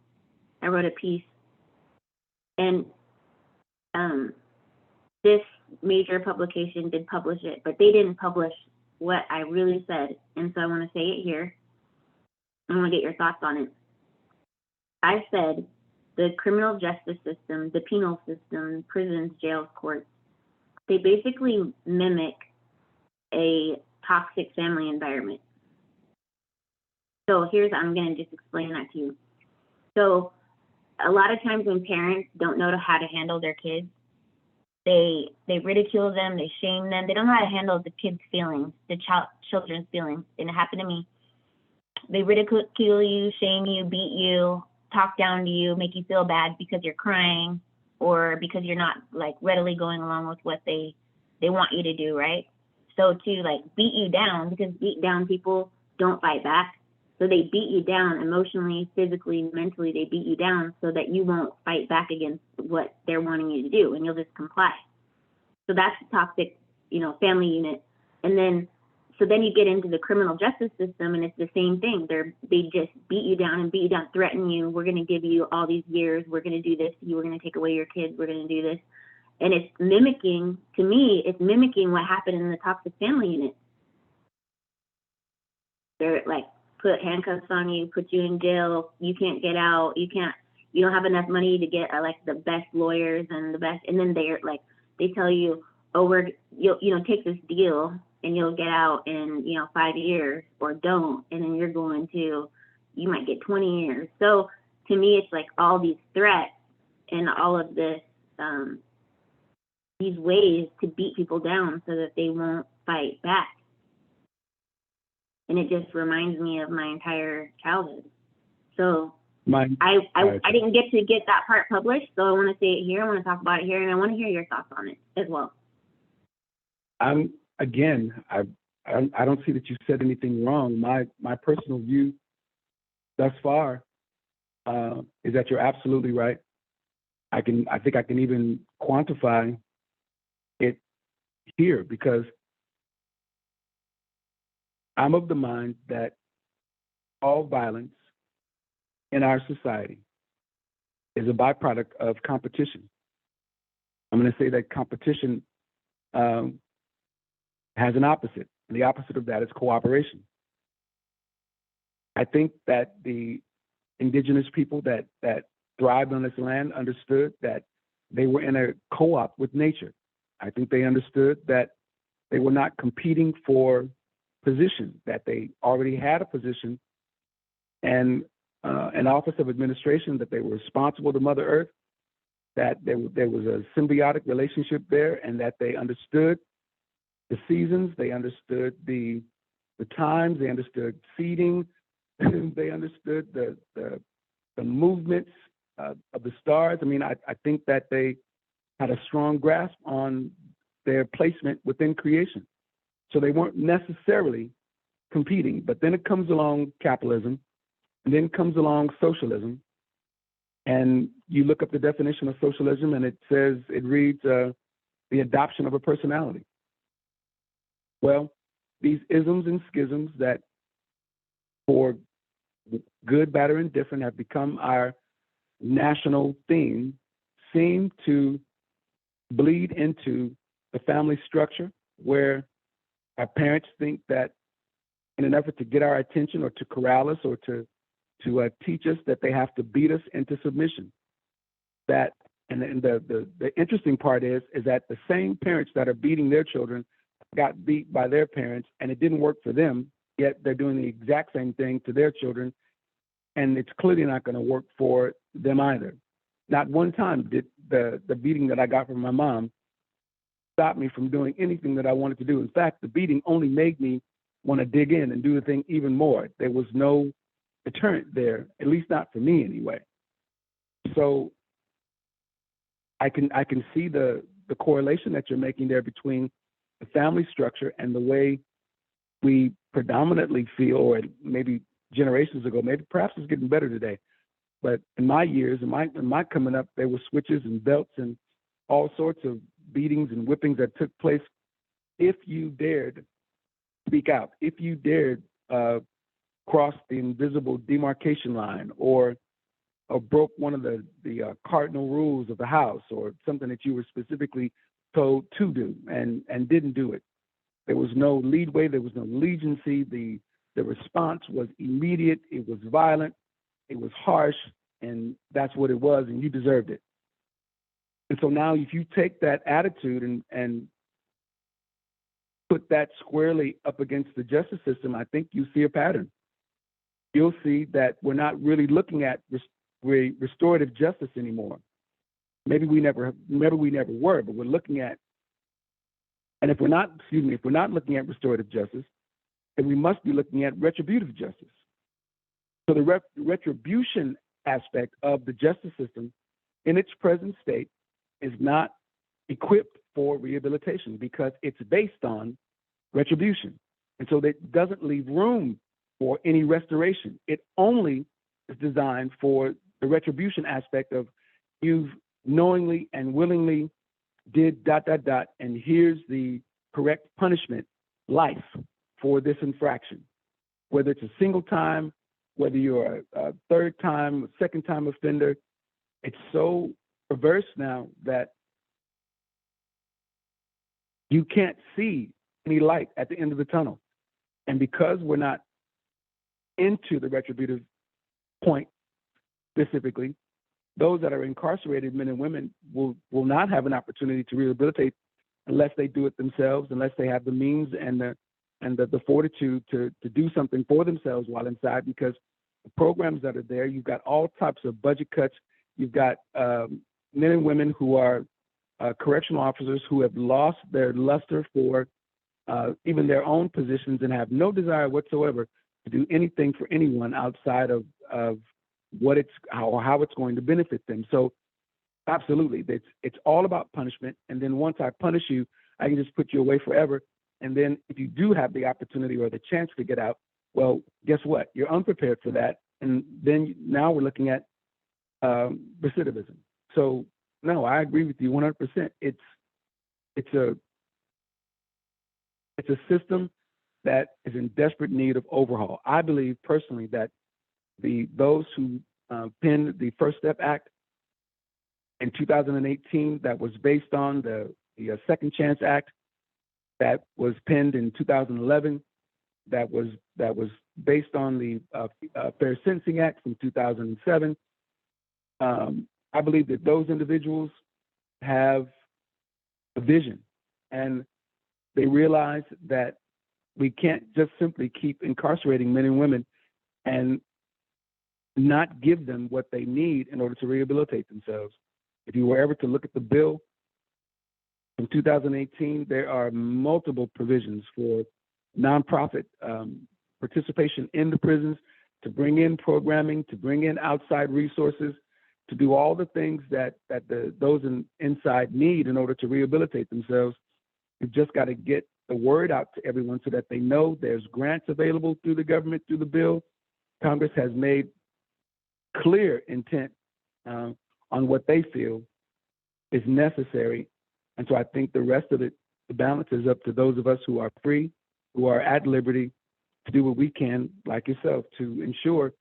I wrote a piece, and this major publication did publish it, but they didn't publish what I really said, and so I want to say it here. I want to get your thoughts on it. I said the criminal justice system, the penal system, prisons, jails, courts, they basically mimic a toxic family environment. So I'm going to just explain that to you. So a lot of times when parents don't know how to handle their kids, they ridicule them, they shame them. They don't know how to handle the kids' feelings, the children's feelings. And it happened to me. They ridicule you, shame you, beat you, talk down to you, make you feel bad because you're crying or because you're not like readily going along with what they want you to do, right? So to like beat you down, because beat down people don't fight back. So they beat you down emotionally, physically, mentally. They beat you down so that you won't fight back against what they're wanting you to do, and you'll just comply. So that's a toxic, family unit. And then, so then you get into the criminal justice system, and it's the same thing. They just beat you down, threaten you. We're going to give you all these years. We're going to do this to you. We're going to take away your kids. We're going to do this. And it's mimicking what happened in the toxic family unit. They're like, put handcuffs on you, put you in jail. You can't get out. You don't have enough money to get like the best lawyers and the best. And then they tell you, oh, you'll take this deal and you'll get out in, 5 years, or don't. And then you might get 20 years. So to me, it's like all these threats and all of this, these ways to beat people down so that they won't fight back. And it just reminds me of my entire childhood. So I didn't get that part published, so I want to say it here. I want to talk about it here, and I want to hear your thoughts on it as well. I don't see that you said anything wrong. My personal view thus far is that you're absolutely right. I think I can even quantify it here, because I'm of the mind that all violence in our society is a byproduct of competition. I'm going to say that competition has an opposite, and the opposite of that is cooperation. I think that the indigenous people that thrived on this land understood that they were in a co-op with nature. I think they understood that they were not competing for position, that they already had a position and an office of administration, that they were responsible to Mother Earth, that there was a symbiotic relationship there, and that they understood the seasons, they understood the times, they understood seeding, they understood the movements of the stars. I mean, I think that they had a strong grasp on their placement within creation. So they weren't necessarily competing. But then it comes along capitalism, and then comes along socialism. And you look up the definition of socialism, and it reads the adoption of a personality. Well, these isms and schisms that, for good, bad, or indifferent, have become our national theme seem to bleed into the family structure, where our parents think that in an effort to get our attention or to corral us or to teach us, that they have to beat us into submission. That, and the interesting part is that the same parents that are beating their children got beat by their parents, and it didn't work for them, yet they're doing the exact same thing to their children, and it's clearly not going to work for them either. Not one time did the beating that I got from my mom stop me from doing anything that I wanted to do. In fact, the beating only made me want to dig in and do the thing even more. There was no deterrent there, at least not for me anyway. So I can see the correlation that you're making there between the family structure and the way we predominantly feel, or maybe generations ago, maybe perhaps it's getting better today. But in my years, in my coming up, there were switches and belts and all sorts of beatings and whippings that took place if you dared speak out, if you dared cross the invisible demarcation line, or broke one of the cardinal rules of the house, or something that you were specifically told to do and didn't do it. There was no leadway, there was no legiancy. The response was immediate, it was violent, it was harsh, and that's what it was, and you deserved it. And so now if you take that attitude and put that squarely up against the justice system, I think you see a pattern. You'll see that we're not really looking at restorative justice anymore. Maybe we never were, but we're looking at, and if we're not looking at restorative justice, then we must be looking at retributive justice. So the retribution aspect of the justice system in its present state is not equipped for rehabilitation because it's based on retribution. And so that doesn't leave room for any restoration. It only is designed for the retribution aspect of you've knowingly and willingly did ... and here's the correct punishment, life, for this infraction. Whether it's a single time, whether you're a third time, second time offender, it's so perverse now that you can't see any light at the end of the tunnel. And because we're not into the retributive point specifically, those that are incarcerated, men and women, will not have an opportunity to rehabilitate unless they do it themselves, unless they have the means and the fortitude to do something for themselves while inside, because the programs that are there, you've got all types of budget cuts. You've got men and women who are correctional officers who have lost their luster for even their own positions and have no desire whatsoever to do anything for anyone outside of what how it's going to benefit them. So absolutely, it's all about punishment. And then once I punish you, I can just put you away forever. And then if you do have the opportunity or the chance to get out, well, guess what? You're unprepared for that. And then now we're looking at recidivism. So no, I agree with you 100%. It's a system that is in desperate need of overhaul. I believe personally that those who penned the First Step Act in 2018, that was based on the Second Chance Act, that was penned in 2011, that was based on the Fair Sentencing Act from 2007. I believe that those individuals have a vision, and they realize that we can't just simply keep incarcerating men and women and not give them what they need in order to rehabilitate themselves. If you were ever to look at the bill from 2018, there are multiple provisions for nonprofit participation in the prisons, to bring in programming, to bring in outside resources, to do all the things that those inside need in order to rehabilitate themselves. You've just got to get the word out to everyone so that they know there's grants available through the government, through the bill. Congress has made clear intent on what they feel is necessary. And so I think the rest of it, the balance is up to those of us who are free, who are at liberty, to do what we can, like yourself, to ensure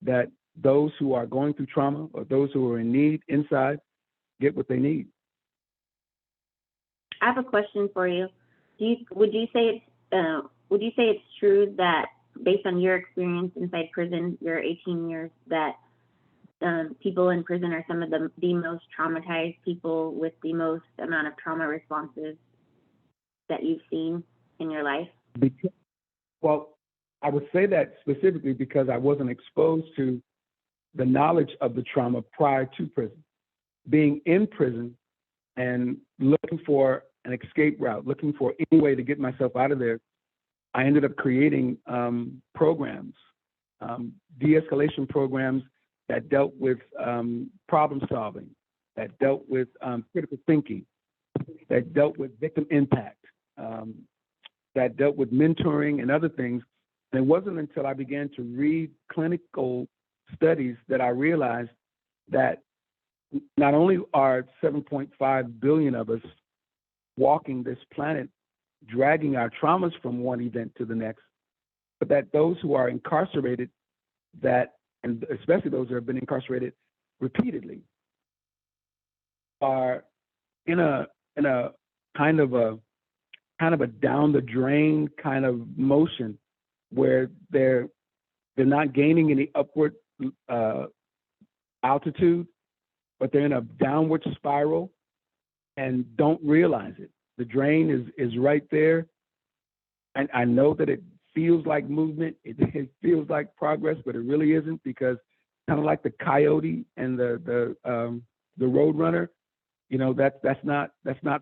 that those who are going through trauma or those who are in need inside get what they need. I have a question for you. Would you say it's true that, based on your experience inside prison, your 18 years, that people in prison are some of the most traumatized people with the most amount of trauma responses that you've seen in your life? Well, I would say that specifically because I wasn't exposed to the knowledge of the trauma prior to prison. Being in prison and looking for an escape route, looking for any way to get myself out of there, I ended up creating programs, de-escalation programs that dealt with problem solving, that dealt with critical thinking, that dealt with victim impact, that dealt with mentoring and other things. And it wasn't until I began to read clinical studies that I realized that not only are 7.5 billion of us walking this planet, dragging our traumas from one event to the next, but that those who are incarcerated, and especially those who have been incarcerated repeatedly, are in a kind of a down the drain kind of motion where they're not gaining any upward altitude, but they're in a downward spiral and don't realize it. The drain is right there. And I know that it feels like movement, it feels like progress, but it really isn't, because kind of like the coyote and the road runner, you know, that's not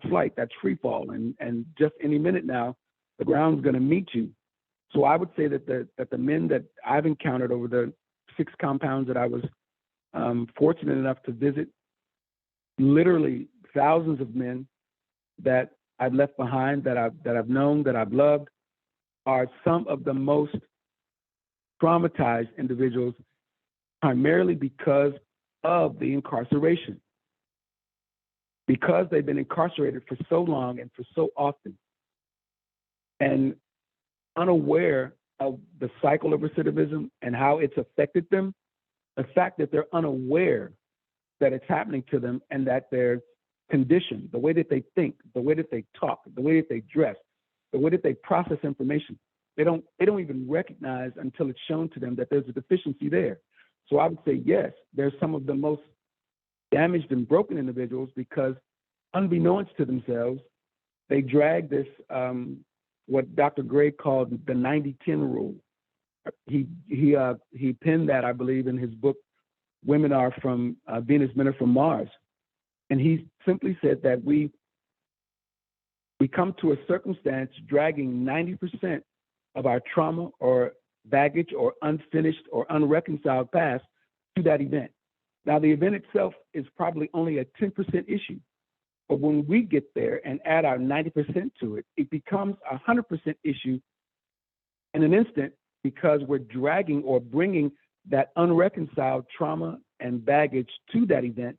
flight, that's free fall. And just any minute now, the ground's gonna meet you. So I would say that the men that I've encountered over the 6 compounds that I was fortunate enough to visit, literally thousands of men that I've left behind, that I've known, that I've loved, are some of the most traumatized individuals, primarily because of the incarceration. Because they've been incarcerated for so long and for so often, and unaware of the cycle of recidivism and how it's affected them, the fact that they're unaware that it's happening to them and that they're conditioned, the way that they think, the way that they talk, the way that they dress, the way that they process information, they don't even recognize until it's shown to them that there's a deficiency there. So I would say, yes, there's some of the most damaged and broken individuals because, unbeknownst to themselves, they drag this, what Dr. Gray called the 90-10 rule. He penned that, I believe, in his book, Women Are From Venus, Men Are From Mars. And he simply said that we come to a circumstance dragging 90% of our trauma or baggage or unfinished or unreconciled past to that event. Now, the event itself is probably only a 10% issue, but when we get there and add our 90% to it, it becomes a 100% issue in an instant, because we're dragging or bringing that unreconciled trauma and baggage to that event.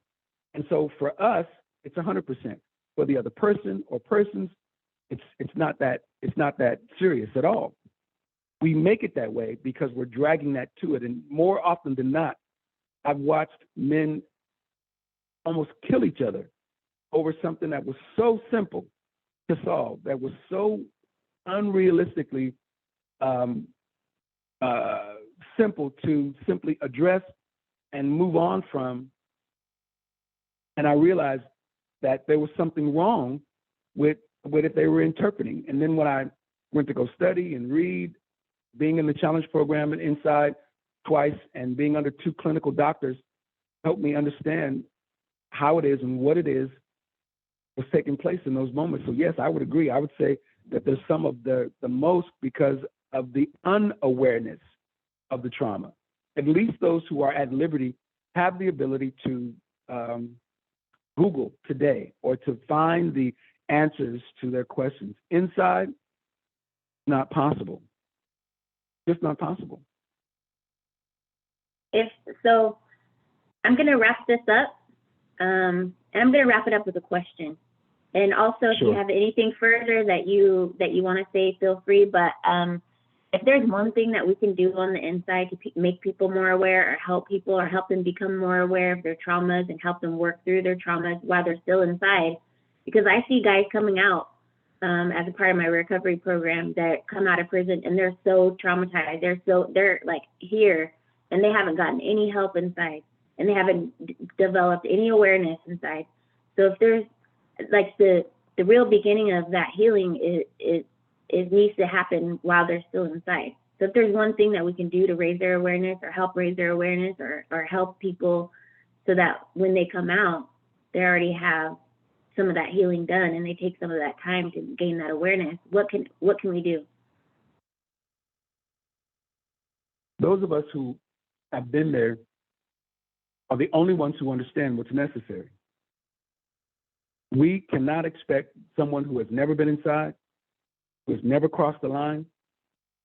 And so for us, it's 100%. For the other person or persons, it's not that serious at all. We make it that way because we're dragging that to it. And more often than not, I've watched men almost kill each other over something that was so simple to solve, that was so unrealistically simple to simply address and move on from. And I realized that there was something wrong with it they were interpreting. And then when I went to go study and read, being in the challenge program and inside twice and being under 2 clinical doctors helped me understand how it is and what it is was taking place in those moments. So yes, I would agree. I would say that there's some of the most because of the unawareness of the trauma. At least those who are at liberty have the ability to Google today or to find the answers to their questions. Inside, not possible. Just not possible. So I'm going to wrap this up, and I'm going to wrap it up with a question. And also, if you have anything further that you want to say, feel free. But if there's one thing that we can do on the inside to make people more aware, or help people, or help them become more aware of their traumas and help them work through their traumas while they're still inside, because I see guys coming out as a part of my recovery program that come out of prison and they're so traumatized. They're like here, and they haven't gotten any help inside, and they haven't developed any awareness inside. So if there's like the real beginning of that healing is needs to happen while they're still inside. So if there's one thing that we can do to raise their awareness or help raise their awareness or help people so that when they come out, they already have some of that healing done and they take some of that time to gain that awareness, what can we do? Those of us who have been there are the only ones who understand what's necessary. We cannot expect someone who has never been inside, who has never crossed the line,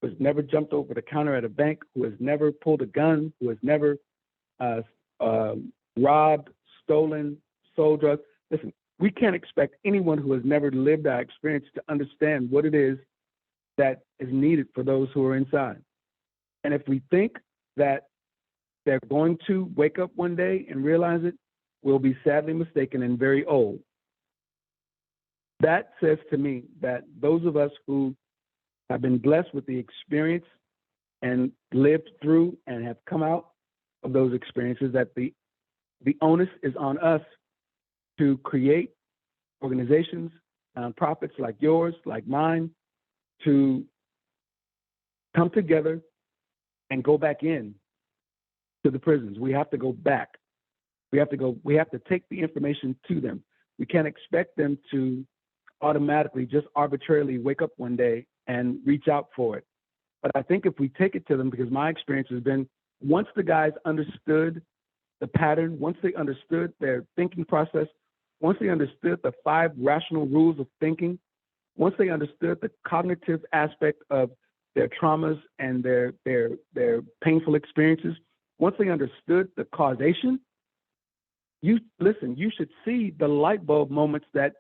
who has never jumped over the counter at a bank, who has never pulled a gun, who has never robbed, stolen, sold drugs. Listen, we can't expect anyone who has never lived our experience to understand what it is that is needed for those who are inside. And if we think that they're going to wake up one day and realize it, we'll be sadly mistaken and very old. That says to me that those of us who have been blessed with the experience and lived through and have come out of those experiences, that the onus is on us to create organizations, nonprofits like yours, like mine, to come together and go back in to the prisons. We have to go back. We have to take the information to them. We can't expect them to automatically just arbitrarily wake up one day and reach out for it. But I think if we take it to them, because my experience has been, once the guys understood the pattern, once they understood their thinking process, once they understood the 5 rational rules of thinking, once they understood the cognitive aspect of their traumas and their painful experiences, once they understood the causation, you should see the light bulb moments that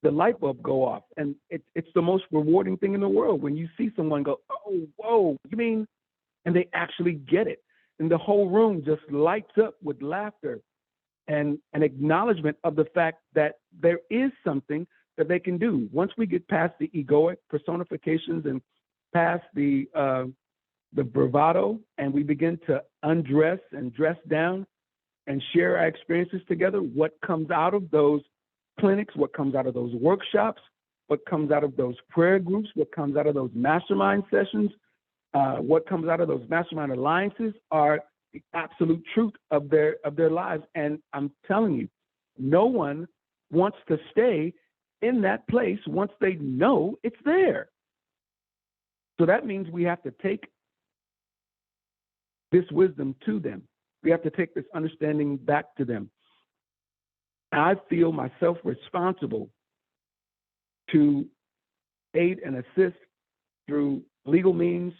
the light bulb go off. And it's the most rewarding thing in the world when you see someone go, oh, whoa, you mean, and they actually get it. And the whole room just lights up with laughter and an acknowledgement of the fact that there is something that they can do. Once we get past the egoic personifications and past the bravado, and we begin to undress and dress down and share our experiences together, what comes out of those clinics, what comes out of those workshops, what comes out of those prayer groups, what comes out of those mastermind sessions, what comes out of those mastermind alliances are the absolute truth of their lives. And I'm telling you, no one wants to stay in that place once they know it's there. So that means we have to take this wisdom to them. We have to take this understanding back to them. I feel myself responsible to aid and assist through legal means,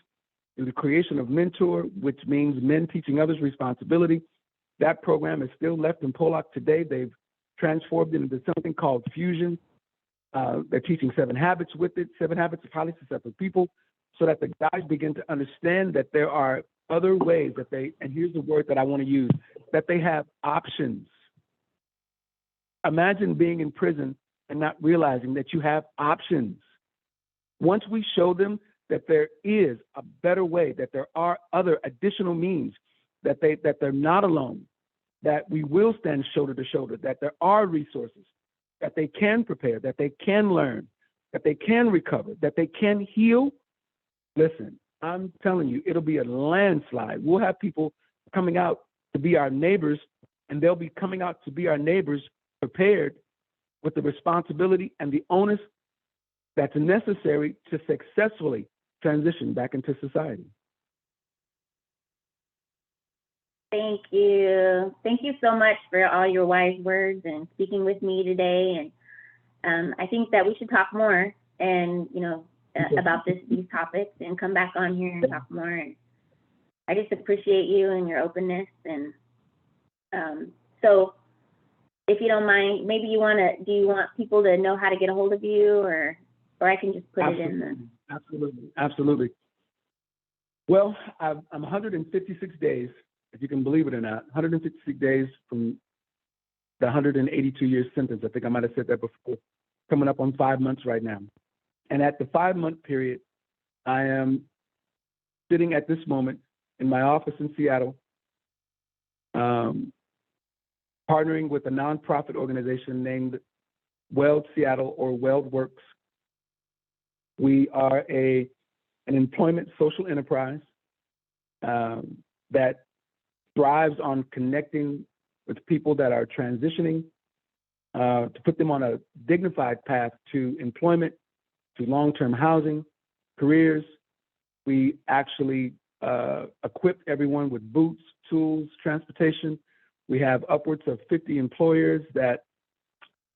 through the creation of Mentor, which means men teaching others responsibility. That program is still left in Pollock today. They've transformed it into something called Fusion. They're teaching 7 habits with it, 7 habits of highly successful people, so that the guys begin to understand that there are other ways that and here's the word that I want to use, that they have options. Imagine being in prison and not realizing that you have options. Once we show them that there is a better way, that there are other additional means, that they're not alone, that we will stand shoulder to shoulder, that there are resources, that they can prepare, that they can learn, that they can recover, that they can heal. Listen, I'm telling you, it'll be a landslide. We'll have people coming out to be our neighbors, and they'll be coming out to be our neighbors prepared with the responsibility and the onus that's necessary to successfully transition back into society. Thank you. Thank you so much for all your wise words and speaking with me today. And I think that we should talk more and, about these topics and come back on here and talk more. And I just appreciate you and your openness. And so if you don't mind, maybe do you want people to know how to get a hold of you, or I can just put it in the... Absolutely. Well, I'm 156 days, if you can believe it or not, 156 days from the 182-year sentence. I think I might have said that before. Coming up on 5 months right now. And at the 5-month period, I am sitting at this moment in my office in Seattle, partnering with a nonprofit organization named Weld Seattle, or Weld Works. We are an employment social enterprise that thrives on connecting with people that are transitioning to put them on a dignified path to employment, to long-term housing, careers. We actually equip everyone with boots, tools, transportation. We have upwards of 50 employers that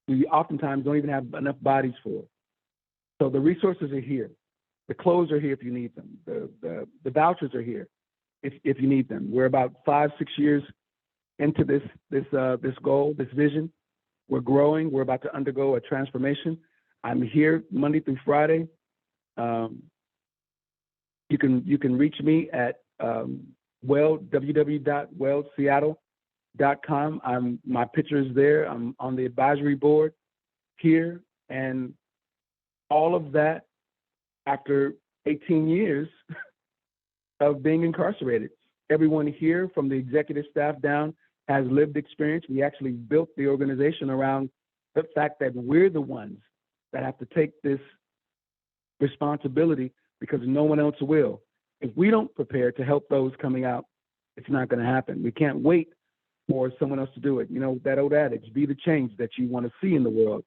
we oftentimes don't even have enough bodies for. So the resources are here. The clothes are here if you need them. The vouchers are here if you need them. We're about 5-6 years into this goal, this vision. We're growing. We're about to undergo a transformation. I'm here Monday through Friday. You can reach me at www.weldseattle.com. My picture is there. I'm on the advisory board here, and all of that after 18 years of being incarcerated. Everyone here, from the executive staff down, has lived experience. We actually built the organization around the fact that we're the ones that have to take this responsibility because no one else will. If we don't prepare to help those coming out, it's not going to happen. We can't wait for someone else to do it. You know, that old adage, be the change that you want to see in the world.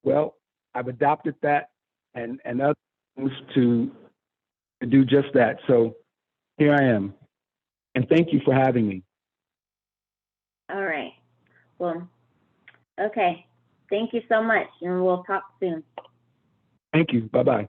Well, I've adopted that and other things to do just that. So here I am. And thank you for having me. All right. Well, okay. Thank you so much, and we'll talk soon. Thank you. Bye-bye.